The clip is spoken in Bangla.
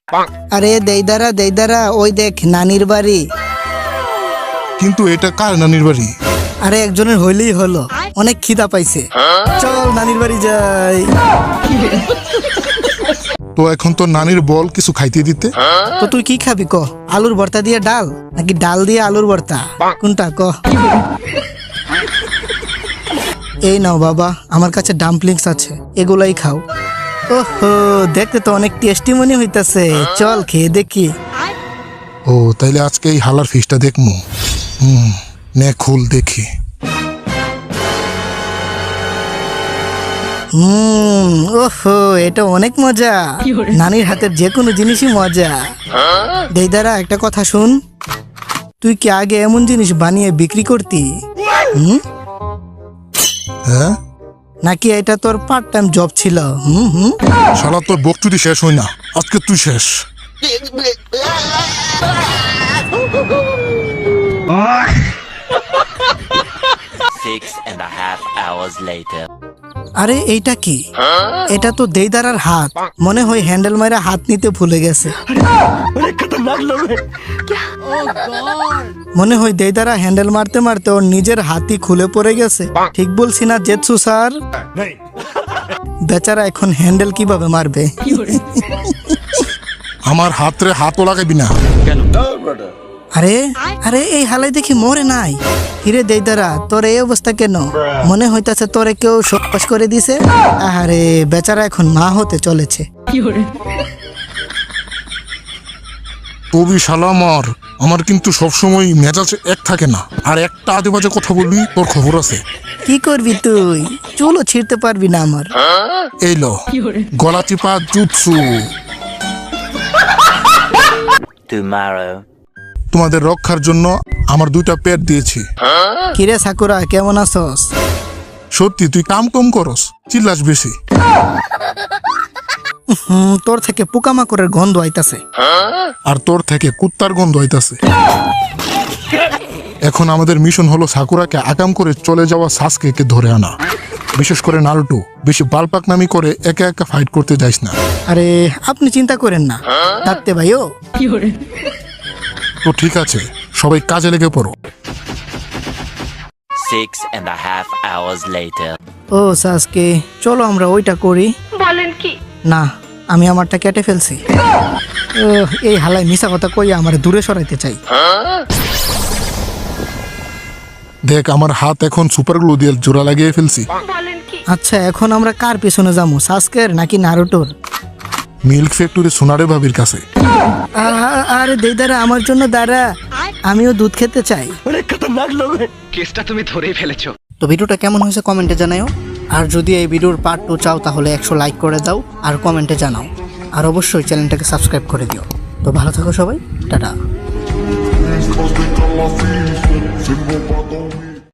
আরে দেইদারা ওই দেখ নানির বাড়ি। কিন্তু এটা কার নানির বাড়ি? আরে একজনের হইলেই হলো, অনেক খিদা পাইছে, চল নানির বাড়ি যাই। তো এখন তো নানির বল কিছু খাইতে দিতে। তো তুই কি খাবি ক? আলুর ভর্তা দিয়ে ডাল নাকি ডাল দিয়ে আলুর ভর্তা, কোনটা ক? এই নাও বাবা, আমার কাছে ডাম্পলিংস আছে, এগুলাই খাও। ওহো, দেখতে তো অনেক টেস্টি মনে হইতাছে, চল খেয়ে দেখি। ও তাইলে আজকে এই হালার ফিশটা দেখমু। নে খুল দেখি। ওহো, এটা অনেক মজা, নানির হাতের যে কোনো জিনিসই মজা। দেইদারা একটা কথা শুন, তুই কি আগে এমন জিনিস বানিয়ে বিক্রি করতি? হ্যাঁ, নাকি এটা তোর পার্ট টাইম জব ছিল? শালা তোর বকচুদি শেষ হই না, আজকে তুই শেষ। আরে এইটা কি? এটা তো দেইদারার হাত, মনে হয় হ্যান্ডেল মাইরা হাত নিতে ভুলে গেছে। মনে হয় দেইদারা হ্যান্ডেল মারতে মারতে ওর নিজের হাতই খুলে পড়ে গেছে। ঠিক বলছি না জেৎসু স্যার? বেচারা এখন হ্যান্ডেল কিভাবে মারবে? আমার হাতরে হাতও লাগাবি না। আরে আরে এই হালাই দেখি মরে নাই। হিরে দেইদারা, তোর এই অবস্থা কেন? মনে হইতাছে তোরে কেউ সপাস করে দিছে। আরে বেচারা এখন মা হতে চলেছে। তবি শালা আমার কিন্তু সবসময় মেজাজ এক থাকে না, আর একটা আজে বাজে কথা বলবি তোর খবর আছে। কি করবি তুই? চুলও ছিঁড়তে পারবি না আমার। এই লো গলা চিপা জুৎসু। তোমাদের রক্ষার জন্য আমার 2টা পেট দিয়েছি। কিরে সাকুরা, কেমন আছস? সত্যি তুই কাম কম করস, চিল্লাস বেশি। তোর থেকে পোকামাকড়ের গন্ধ আইতাছে। আর তোর থেকে কুত্তার গন্ধ হইতাছে। এখন আমাদের মিশন হলো সাকুরাকে আকাম করে চলে যাওয়া সাসকেকে ধরে আনা। বিশেষ করে নারুটো বেশি বালপাকনামি করে একা একা ফাইট করতে যাইস না। আরে আপনি চিন্তা করেন না ডাকতে ভাইও। তো ঠিক আছে, সবাই কাজে লেগে পড়ো। 6.5 hours later. ও সাসকে, চলো আমরা ওইটা করি। বলেন কি? না, আমি আমারটা কেটে ফেলছি। এই হালাই মিশা কথা কই আমার দূরে সরাইতে চাই। দেখ আমার হাত এখন সুপার গ্লু দিয়ে জোড়া লাগিয়ে ফেলছি। বলেন কি? আচ্ছা, এখন আমরা কার পিছনে যাবো, সাসকের নাকি নারুটোর? মিল্ক ফ্যাক্টরি সোনারে ভাবির কাছে। আরে দেইদারা, আমার জন্য দাঁড়া, আমিও দুধ খেতে চাই। কেসটা তুমি ধরেই ফেলেছো। তো ভিডিওটা কেমন হয়েছে কমেন্টে জানাও। আর যদি এই ভিডিওর পার্ট 2 চাও তাহলে 100 লাইক করে দাও আর কমেন্টে জানাও। আর অবশ্যই চ্যানেলটাকে সাবস্ক্রাইব করে দিও। তো ভালো থাকো সবাই, টাটা।